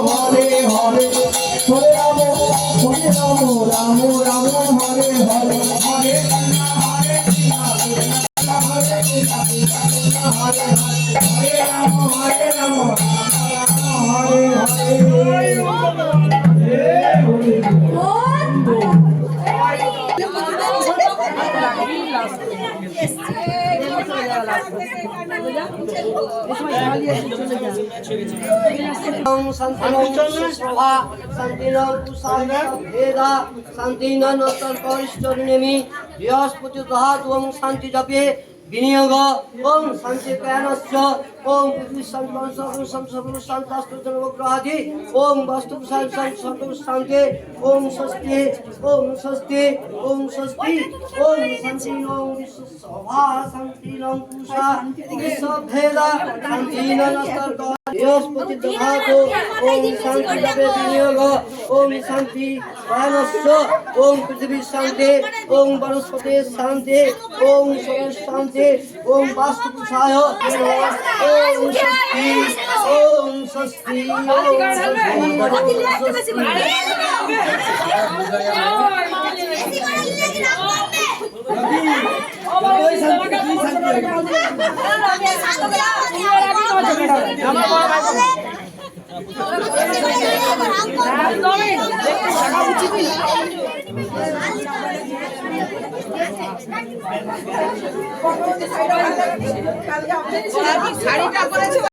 হরে হরে হরে রাম রাম রাম হরে হরে হরে বৃহস্পতি দহাত ওম শান্তি জপে বিনিয়োগ ওম শান্তি প্রাণস্য ওম পৃথিবী শান্তি ওম বাস্তু শান্তি ওম স্বস্তি ওম স্বস্তি ওম স্বস্তি ওম শান্তি ওম বিশ্বসভা শান্তি ওম পুষা বিশ্বভেদা শান্তি নস্তর বৃহস্পতি দহাত ওম শান্তি জপে বিনিয়োগ ওম শান্তি প্রাণস্য ওম পৃথিবী শান্তি ওম বনস্পতি শান্তি ওম শান্তি ওম বাস্তু পুষায় ওম স্বস্তি ওম স্বস্তি শাড়িটা পরেছে।